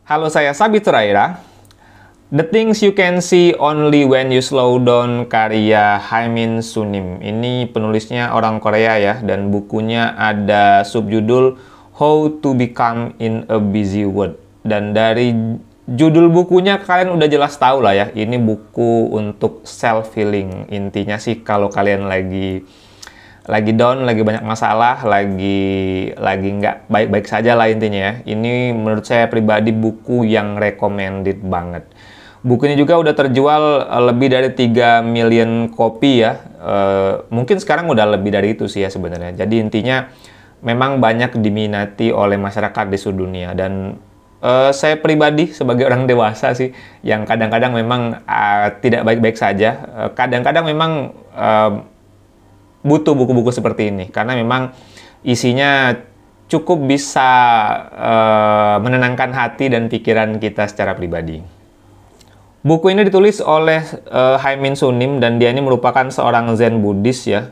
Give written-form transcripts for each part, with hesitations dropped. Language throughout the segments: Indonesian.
Halo, saya Sabit Suraira. The Things You Can See Only When You Slow Down karya Haemin Sunim. Ini penulisnya orang Korea ya, dan bukunya ada subjudul How to Become in a Busy World. Dan dari judul bukunya kalian udah jelas tahu lah ya, ini buku untuk self-healing. Intinya sih kalau kalian lagi down, lagi banyak masalah, lagi nggak baik-baik saja lah intinya ya. Ini menurut saya pribadi buku yang recommended banget. Buku ini juga udah terjual lebih dari 3 million kopi ya. Mungkin sekarang udah lebih dari itu sih ya sebenarnya. Jadi intinya memang banyak diminati oleh masyarakat di seluruh dunia. Dan saya pribadi sebagai orang dewasa sih, yang kadang-kadang memang tidak baik-baik saja. Kadang-kadang memang butuh buku-buku seperti ini. Karena memang isinya cukup bisa menenangkan hati dan pikiran kita secara pribadi. Buku ini ditulis oleh Haemin Sunim, dan dia ini merupakan seorang Zen Buddhis ya,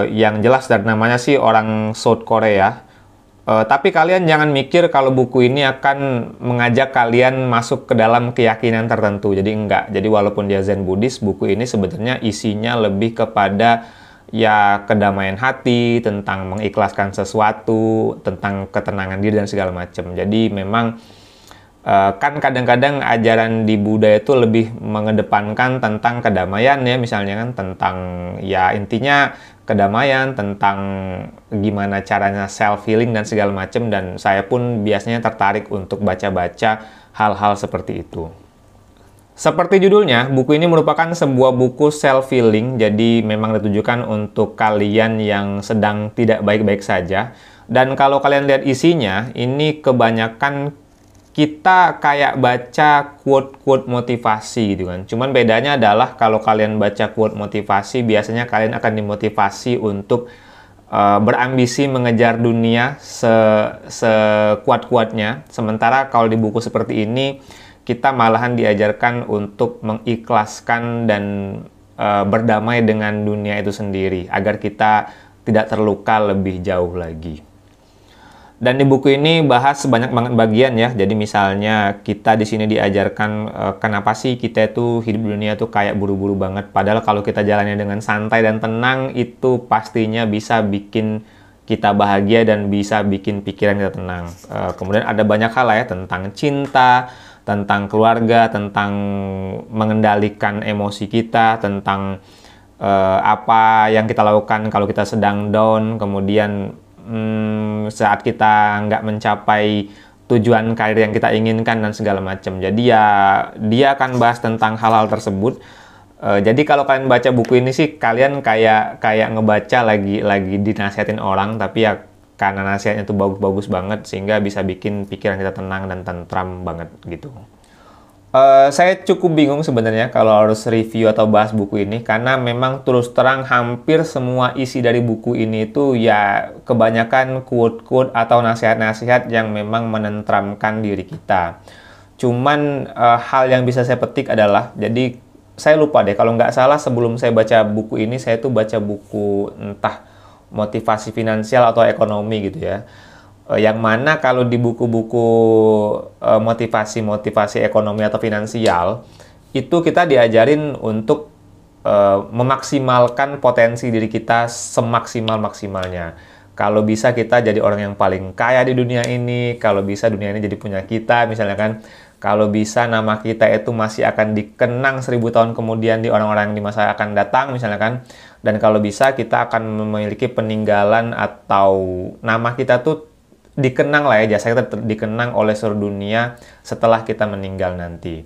yang jelas dari namanya sih orang South Korea. Tapi kalian jangan mikir kalau buku ini akan mengajak kalian masuk ke dalam keyakinan tertentu. Jadi enggak. Jadi walaupun dia Zen Buddhis, buku ini sebenarnya isinya lebih kepada ya kedamaian hati, tentang mengikhlaskan sesuatu, tentang ketenangan diri dan segala macam. Jadi memang kan kadang-kadang ajaran di Buddha itu lebih mengedepankan tentang kedamaian ya, misalnya kan tentang ya intinya kedamaian, tentang gimana caranya self-healing dan segala macam, dan saya pun biasanya tertarik untuk baca-baca hal-hal seperti itu. Seperti judulnya, buku ini merupakan sebuah buku self-healing, jadi memang ditujukan untuk kalian yang sedang tidak baik-baik saja. Dan kalau kalian lihat isinya, ini kebanyakan kita kayak baca quote-quote motivasi gitu kan. Cuman bedanya adalah kalau kalian baca quote motivasi, biasanya kalian akan dimotivasi untuk berambisi mengejar dunia sekuat-kuatnya. Sementara kalau di buku seperti ini, kita malahan diajarkan untuk mengikhlaskan dan berdamai dengan dunia itu sendiri, agar kita tidak terluka lebih jauh lagi. Dan di buku ini bahas banyak banget bagian ya. Jadi misalnya kita di sini diajarkan kenapa sih kita itu hidup di dunia tuh kayak buru-buru banget. Padahal kalau kita jalannya dengan santai dan tenang, itu pastinya bisa bikin kita bahagia dan bisa bikin pikiran kita tenang. Kemudian ada banyak hal ya, tentang cinta, tentang keluarga, tentang mengendalikan emosi kita, tentang apa yang kita lakukan kalau kita sedang down, kemudian saat kita nggak mencapai tujuan karir yang kita inginkan dan segala macam. Jadi ya dia akan bahas tentang hal-hal tersebut. Jadi kalau kalian baca buku ini sih, kalian kayak ngebaca lagi dinasihatin orang, tapi ya karena nasihatnya itu bagus-bagus banget sehingga bisa bikin pikiran kita tenang dan tentram banget gitu. Saya cukup bingung sebenarnya kalau harus review atau bahas buku ini, karena memang terus terang hampir semua isi dari buku ini itu ya kebanyakan quote-quote atau nasihat-nasihat yang memang menentramkan diri kita. Cuman hal yang bisa saya petik adalah, jadi saya lupa deh, kalau nggak salah sebelum saya baca buku ini, saya tuh baca buku entah motivasi finansial atau ekonomi gitu ya. Yang mana kalau di buku-buku motivasi ekonomi atau finansial, itu kita diajarin untuk memaksimalkan potensi diri kita semaksimal-maksimalnya. Kalau bisa kita jadi orang yang paling kaya di dunia ini, kalau bisa dunia ini jadi punya kita, misalnya kan. Kalau bisa nama kita itu masih akan dikenang 1000 tahun kemudian di orang-orang yang di masa akan datang, misalnya kan. Dan kalau bisa kita akan memiliki peninggalan atau nama kita tuh dikenang lah ya, jasa kita dikenang oleh seluruh dunia setelah kita meninggal nanti.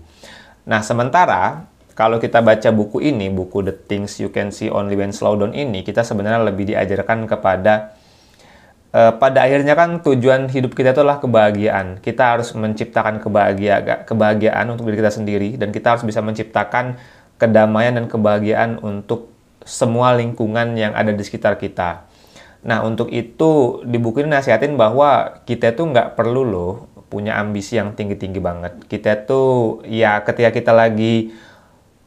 Nah, sementara kalau kita baca buku ini, buku The Things You Can See Only When Slow Down ini, kita sebenarnya lebih diajarkan kepada pada akhirnya kan tujuan hidup kita itu adalah kebahagiaan. Kita harus menciptakan kebahagiaan untuk diri kita sendiri, dan kita harus bisa menciptakan kedamaian dan kebahagiaan untuk semua lingkungan yang ada di sekitar kita. Nah, untuk itu di buku ini nasihatin bahwa kita tuh nggak perlu loh punya ambisi yang tinggi-tinggi banget. Kita tuh ya ketika kita lagi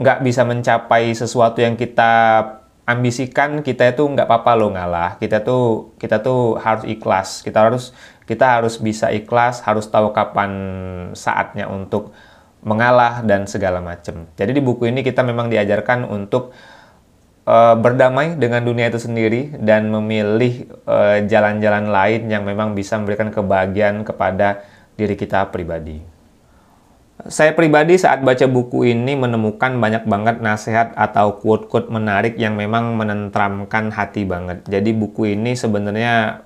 nggak bisa mencapai sesuatu yang kita ambisikan kita itu nggak apa-apa loh ngalah. Kita tuh harus ikhlas. Kita harus bisa ikhlas, harus tahu kapan saatnya untuk mengalah dan segala macam. Jadi di buku ini kita memang diajarkan untuk berdamai dengan dunia itu sendiri dan memilih jalan-jalan lain yang memang bisa memberikan kebahagiaan kepada diri kita pribadi. Saya pribadi saat baca buku ini menemukan banyak banget nasihat atau quote-quote menarik yang memang menenteramkan hati banget. Jadi buku ini sebenarnya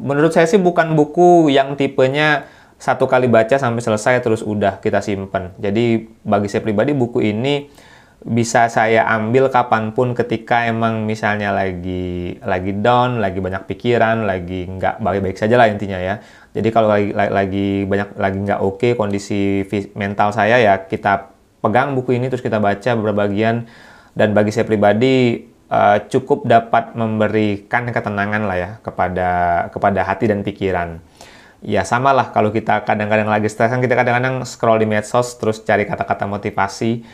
menurut saya sih bukan buku yang tipenya satu kali baca sampai selesai terus udah kita simpen. Jadi bagi saya pribadi buku ini bisa saya ambil kapanpun ketika emang misalnya lagi down, lagi banyak pikiran, lagi nggak baik-baik saja lah intinya ya. Jadi kalau lagi nggak oke kondisi mental saya ya kita pegang buku ini terus kita baca beberapa bagian dan bagi saya pribadi cukup dapat memberikan ketenangan lah ya kepada hati dan pikiran. Ya sama lah kalau kita kadang-kadang lagi stres kan kita kadang-kadang scroll di medsos terus cari kata-kata motivasi.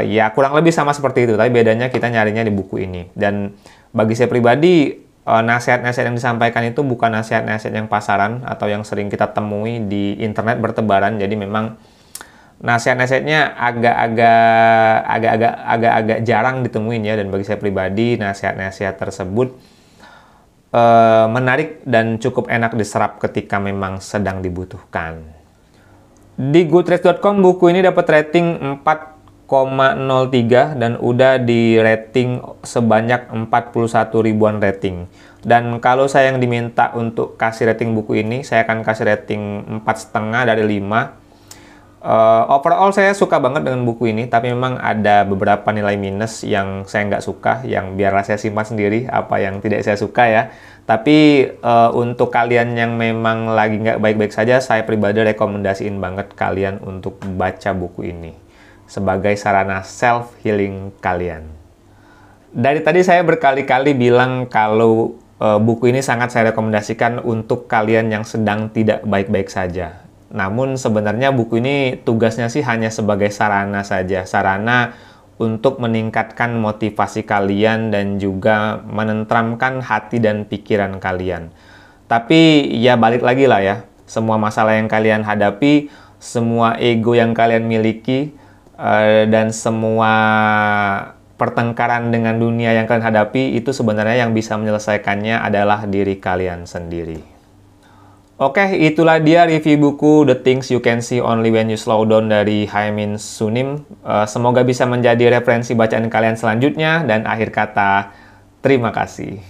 Ya kurang lebih sama seperti itu, tapi bedanya kita nyarinya di buku ini. Dan bagi saya pribadi, nasihat-nasihat yang disampaikan itu bukan nasihat-nasihat yang pasaran atau yang sering kita temui di internet bertebaran. Jadi memang nasihat-nasihatnya agak-agak jarang ditemuin ya. Dan bagi saya pribadi, nasihat-nasihat tersebut menarik dan cukup enak diserap ketika memang sedang dibutuhkan. Di Goodreads.com buku ini dapat rating 4,03 dan udah di rating sebanyak 41 ribuan rating. Dan kalau saya yang diminta untuk kasih rating buku ini, saya akan kasih rating 4,5 dari 5. Overall saya suka banget dengan buku ini, tapi memang ada beberapa nilai minus yang saya nggak suka, yang biarlah saya simpan sendiri apa yang tidak saya suka ya. Tapi untuk kalian yang memang lagi nggak baik-baik saja, saya pribadi rekomendasiin banget kalian untuk baca buku ini sebagai sarana self-healing kalian. Dari tadi saya berkali-kali bilang kalau buku ini sangat saya rekomendasikan untuk kalian yang sedang tidak baik-baik saja. Namun sebenarnya buku ini tugasnya sih hanya sebagai sarana saja, sarana untuk meningkatkan motivasi kalian dan juga menenteramkan hati dan pikiran kalian. Tapi ya balik lagi lah ya, semua masalah yang kalian hadapi, semua ego yang kalian miliki, dan semua pertengkaran dengan dunia yang kalian hadapi itu sebenarnya yang bisa menyelesaikannya adalah diri kalian sendiri. Oke, itulah dia review buku The Things You Can See Only When You Slow Down dari Hae-min Sunim. Semoga bisa menjadi referensi bacaan kalian selanjutnya dan akhir kata, terima kasih.